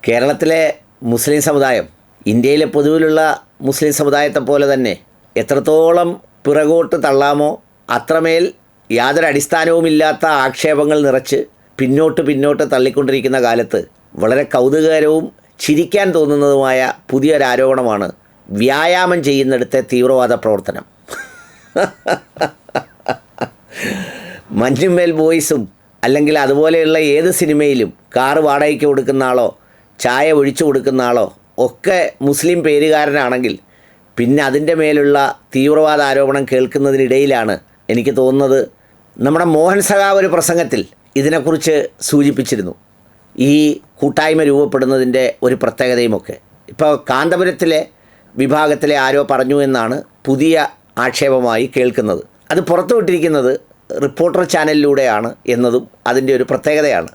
കേരളത്തിലെ മുസ്ലിം സമുദായം ഇന്ത്യയിലെ പൊതുവിലുള്ള മുസ്ലിം സമുദായത്തെ പോലെ തന്നെ എത്രത്തോളം പിറകോട്ട് തള്ളാമോ അത്രമേൽ യാതൊരു അടിസ്ഥാനവുമില്ലാത്ത ആക്ഷേപങ്ങൾ നിറച്ച് പിന്നോട്ട് തള്ളിക്കൊണ്ടിരിക്കുന്ന കാലത്ത് വളരെ കൗതുകകരവും ചിരിക്കാൻ തോന്നുന്നതുമായ പുതിയൊരാരോപണമാണ് വ്യായാമം ചെയ്യുന്നിടത്തെ തീവ്രവാദ പ്രവർത്തനം. മഞ്ഞുമേൽ ബോയ്സും അല്ലെങ്കിൽ അതുപോലെയുള്ള ഏത് സിനിമയിലും കാറ് വാടകയ്ക്ക് കൊടുക്കുന്ന ആളോ ചായ ഒഴിച്ചു കൊടുക്കുന്ന ആളോ ഒക്കെ മുസ്ലിം പേരുകാരനാണെങ്കിൽ പിന്നെ അതിൻ്റെ മേലുള്ള തീവ്രവാദ ആരോപണം കേൾക്കുന്നതിനിടയിലാണ് എനിക്ക് തോന്നുന്നത് നമ്മുടെ മോഹൻ സഖാവ് ഒരു പ്രസംഗത്തിൽ ഇതിനെക്കുറിച്ച് സൂചിപ്പിച്ചിരുന്നു. ഈ കൂട്ടായ്മ രൂപപ്പെടുന്നതിൻ്റെ ഒരു പ്രത്യേകതയുമൊക്കെ ഇപ്പോൾ കാന്തപുരത്തിലെ വിഭാഗത്തിലെ ആരോ പറഞ്ഞു എന്നാണ് പുതിയ ആക്ഷേപമായി കേൾക്കുന്നത്. അത് പുറത്തുവിട്ടിരിക്കുന്നത് റിപ്പോർട്ടർ ചാനലിലൂടെയാണ് എന്നതും അതിൻ്റെ ഒരു പ്രത്യേകതയാണ്.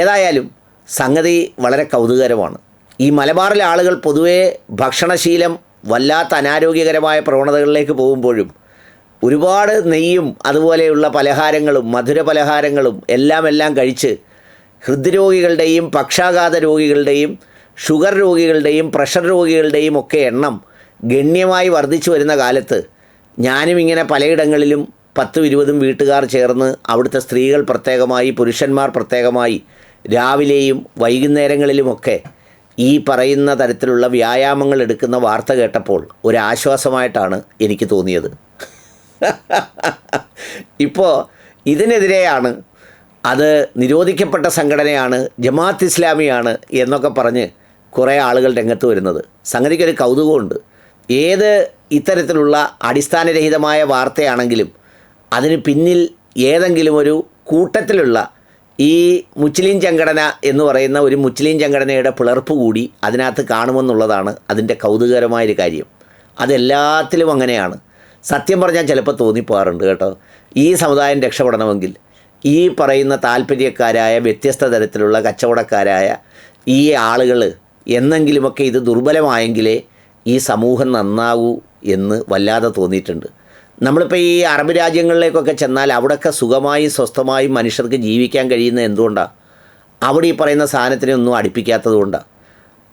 ഏതായാലും സംഗതി വളരെ കൗതുകകരമാണ്. ഈ മലബാറിലെ ആളുകൾ പൊതുവേ ഭക്ഷണശീലം വല്ലാത്ത അനാരോഗ്യകരമായ പ്രവണതകളിലേക്ക് പോകുമ്പോഴും ഒരുപാട് നെയ്യും അതുപോലെയുള്ള പലഹാരങ്ങളും മധുര പലഹാരങ്ങളും എല്ലാം കഴിച്ച് ഹൃദ്രോഗികളുടെയും പക്ഷാഘാത രോഗികളുടെയും ഷുഗർ രോഗികളുടെയും പ്രഷർ രോഗികളുടെയും ഒക്കെ എണ്ണം ഗണ്യമായി വർദ്ധിച്ചു വരുന്ന കാലത്ത് ഞാനും ഇങ്ങനെ പലയിടങ്ങളിലും 10-20 വീട്ടുകാർ ചേർന്ന് അവിടുത്തെ സ്ത്രീകൾ പ്രത്യേകമായി പുരുഷന്മാർ പ്രത്യേകമായി രാവിലെയും വൈകുന്നേരങ്ങളിലുമൊക്കെ ഈ പറയുന്ന തരത്തിലുള്ള വ്യായാമങ്ങൾ എടുക്കുന്ന വാർത്ത കേട്ടപ്പോൾ ഒരാശ്വാസമായിട്ടാണ് എനിക്ക് തോന്നിയത്. ഇപ്പോൾ ഇതിനെതിരെയാണ് അത് നിരോധിക്കപ്പെട്ട സംഘടനയാണ്, ജമാഅത്ത് ഇസ്ലാമിയാണ് എന്നൊക്കെ പറഞ്ഞ് കുറേ ആളുകൾ രംഗത്ത് വരുന്നത്. സംഗതിക്കൊരു കൗതുകമുണ്ട്. ഏത് ഇത്തരത്തിലുള്ള അടിസ്ഥാനരഹിതമായ വാർത്തയാണെങ്കിലും അതിന് പിന്നിൽ ഏതെങ്കിലും ഒരു കൂട്ടത്തിലുള്ള ഈ മുസ്ലിം സംഘടന എന്ന് പറയുന്ന ഒരു മുസ്ലിം സംഘടനയുടെ പിളർപ്പ് കൂടി അതിനകത്ത് കാണുമെന്നുള്ളതാണ് അതിൻ്റെ കൗതുകകരമായൊരു കാര്യം. അതെല്ലാത്തിലും അങ്ങനെയാണ്. സത്യം പറഞ്ഞാൽ ചിലപ്പോൾ തോന്നിപ്പോകാറുണ്ട് കേട്ടോ. ഈ സമുദായം രക്ഷപ്പെടണമെങ്കിൽ ഈ പറയുന്ന താല്പര്യക്കാരായ വ്യത്യസ്ത തരത്തിലുള്ള കച്ചവടക്കാരായ ഈ ആളുകൾ എന്നെങ്കിലുമൊക്കെ ഇത് ദുർബലമായെങ്കിലേ ഈ സമൂഹം നന്നാവൂ എന്ന് വല്ലാതെ തോന്നിയിട്ടുണ്ട്. നമ്മളിപ്പോൾ ഈ അറബ് രാജ്യങ്ങളിലേക്കൊക്കെ ചെന്നാൽ അവിടെയൊക്കെ സുഖമായും സ്വസ്ഥമായും മനുഷ്യർക്ക് ജീവിക്കാൻ കഴിയുന്നത് എന്തുകൊണ്ടാണ്? അവിടെ ഈ പറയുന്ന സാധനത്തിനെ ഒന്നും അടുപ്പിക്കാത്തത് കൊണ്ടാണ്.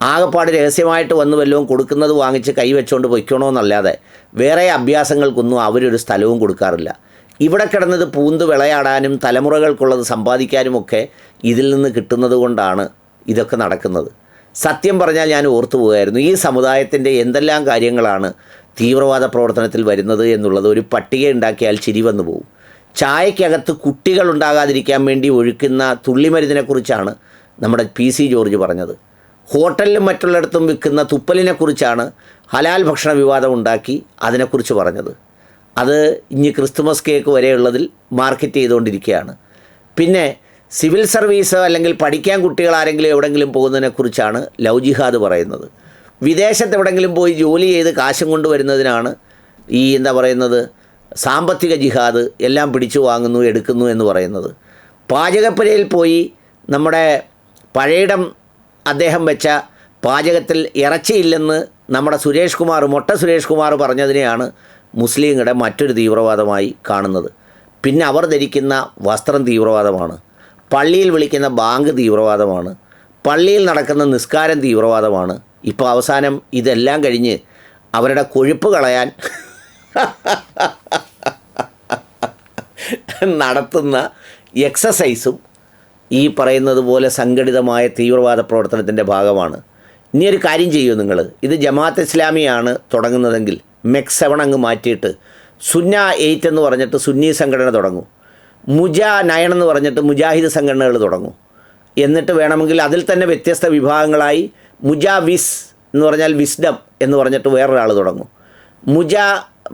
ആകെപ്പാട് രഹസ്യമായിട്ട് വന്ന് വല്ലതും കൊടുക്കുന്നത് വാങ്ങിച്ച് കൈവച്ചുകൊണ്ട് പൊയ്ക്കണമെന്നല്ലാതെ വേറെ അഭ്യാസങ്ങൾക്കൊന്നും അവരൊരു സ്ഥലവും കൊടുക്കാറില്ല. ഇവിടെ കിടന്നത് പൂന്ത് വിളയാടാനും തലമുറകൾക്കുള്ളത് സമ്പാദിക്കാനുമൊക്കെ ഇതിൽ നിന്ന് കിട്ടുന്നത് കൊണ്ടാണ് ഇതൊക്കെ നടക്കുന്നത്. സത്യം പറഞ്ഞാൽ ഞാൻ ഓർത്തു പോകുമായിരുന്നു, ഈ സമുദായത്തിൻ്റെ എന്തെല്ലാം കാര്യങ്ങളാണ് തീവ്രവാദ പ്രവർത്തനത്തിൽ വരുന്നത് എന്നുള്ളത് ഒരു പട്ടിക ഉണ്ടാക്കിയാൽ ചിരി വന്നു പോകും. ചായക്കകത്ത് കുട്ടികൾ ഉണ്ടാകാതിരിക്കാൻ വേണ്ടി ഒഴിക്കുന്ന തുള്ളിമരുന്നിനെക്കുറിച്ചാണ് നമ്മുടെ PC ജോർജ് പറഞ്ഞത്. ഹോട്ടലിലും മറ്റുള്ളിടത്തും വിൽക്കുന്ന തുപ്പലിനെക്കുറിച്ചാണ് ഹലാൽ ഭക്ഷണ വിവാദം ഉണ്ടാക്കി അതിനെക്കുറിച്ച് പറഞ്ഞത്. അത് ഇനി ക്രിസ്തുമസ് കേക്ക് വരെയുള്ളതിൽ മാർക്കറ്റ് ചെയ്തുകൊണ്ടിരിക്കുകയാണ്. പിന്നെ സിവിൽ സർവീസ് അല്ലെങ്കിൽ പഠിക്കാൻ കുട്ടികൾ ആരെങ്കിലും എവിടെയെങ്കിലും പോകുന്നതിനെക്കുറിച്ചാണ് ലവ് ജിഹാദ് പറയുന്നത്. വിദേശത്ത് എവിടെയെങ്കിലും പോയി ജോലി ചെയ്ത് കാശും കൊണ്ടുവരുന്നതിനാണ് ഈ സാമ്പത്തിക ജിഹാദ്, എല്ലാം പിടിച്ചു വാങ്ങുന്നു എടുക്കുന്നു എന്ന് പറയുന്നത്. പാചകപ്പുരയിൽ പോയി നമ്മുടെ പഴയിടം അദ്ദേഹം വെച്ച പാചകത്തിൽ ഇറച്ചിയില്ലെന്ന് നമ്മുടെ മൊട്ട സുരേഷ് കുമാർ പറഞ്ഞതിനെയാണ് മുസ്ലിങ്ങളുടെ മറ്റൊരു തീവ്രവാദമായി കാണുന്നത്. പിന്നെ അവർ ധരിക്കുന്ന വസ്ത്രം തീവ്രവാദമാണ്, പള്ളിയിൽ വിളിക്കുന്ന ബാങ്ക് തീവ്രവാദമാണ്, പള്ളിയിൽ നടക്കുന്ന നിസ്കാരം തീവ്രവാദമാണ്. ഇപ്പോൾ അവസാനം ഇതെല്ലാം കഴിഞ്ഞ് അവരുടെ കൊഴുപ്പ് കളയാൻ നടത്തുന്ന എക്സസൈസും ഈ പറയുന്നത് പോലെ സംഘടിതമായ തീവ്രവാദ പ്രവർത്തനത്തിൻ്റെ ഭാഗമാണ്. ഇനിയൊരു കാര്യം ചെയ്യുമോ നിങ്ങൾ, ഇത് ജമാഅത്ത് ഇസ്ലാമിയാണ് തുടങ്ങുന്നതെങ്കിൽ MEC 7 അങ്ങ് മാറ്റിയിട്ട് സുന്ന 8 എന്ന് പറഞ്ഞിട്ട് സുന്നി സംഘടന തുടങ്ങും, മുജാ 9 എന്ന് പറഞ്ഞിട്ട് മുജാഹിദ് സംഘടനകൾ തുടങ്ങും. എന്നിട്ട് വേണമെങ്കിൽ അതിൽ തന്നെ വ്യത്യസ്ത വിഭാഗങ്ങളായി മുജാവിസ് എന്ന് പറഞ്ഞാൽ വിസ്ഡം എന്ന് പറഞ്ഞിട്ട് വേറൊരാൾ തുടങ്ങും, മുജാ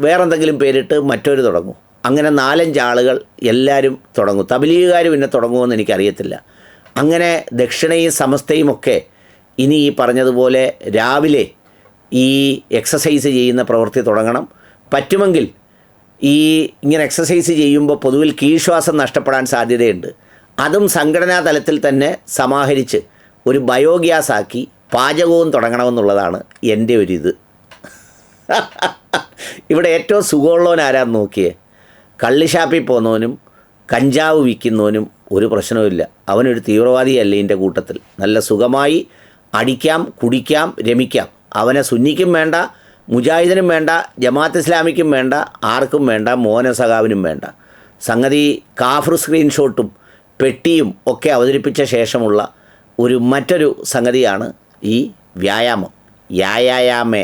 വേറെന്തെങ്കിലും പേരിട്ട് മറ്റൊരു തുടങ്ങും. അങ്ങനെ 4-5 ആളുകൾ എല്ലാവരും തുടങ്ങും. തബ്ലീഗുകാർ പിന്നെ തുടങ്ങുമെന്ന് എനിക്കറിയത്തില്ല. അങ്ങനെ ദക്ഷിണയും സമസ്തയുമൊക്കെ ഇനി ഈ പറഞ്ഞതുപോലെ രാവിലെ ഈ എക്സസൈസ് ചെയ്യുന്ന പ്രവൃത്തി തുടങ്ങണം. പറ്റുമെങ്കിൽ ഇങ്ങനെ എക്സസൈസ് ചെയ്യുമ്പോൾ പൊതുവിൽ കീഴ്ശ്വാസം നഷ്ടപ്പെടാൻ സാധ്യതയുണ്ട്. അതും സംഘടനാ തലത്തിൽ തന്നെ സമാഹരിച്ച് ഒരു ബയോഗ്യാസ് ആക്കി പാചകവും തുടങ്ങണമെന്നുള്ളതാണ് എൻ്റെ ഒരിത്. ഇവിടെ ഏറ്റവും സുഖമുള്ളവൻ ആരാന്ന് നോക്കിയേ, കള്ളിഷാപ്പിൽ പോകുന്നവനും കഞ്ചാവ് വിൽക്കുന്നവനും ഒരു പ്രശ്നവുമില്ല. അവനൊരു തീവ്രവാദിയല്ല ഇതിൻ്റെ കൂട്ടത്തിൽ. നല്ല സുഖമായി അടിക്കാം, കുടിക്കാം, രമിക്കാം. അവനെ സുന്നിക്കും വേണ്ട, മുജാഹിദിനും വേണ്ട, ജമാഅത്ത് ഇസ്ലാമിക്കും വേണ്ട, ആർക്കും വേണ്ട, മോഹന സഖാവിനും വേണ്ട. സംഗതി കാഫർ സ്ക്രീൻഷോട്ടും പെട്ടിയും ഒക്കെ അവതരിപ്പിച്ച ശേഷമുള്ള മറ്റൊരു സംഗതിയാണ് ഈ വ്യായാമം. യായാമേ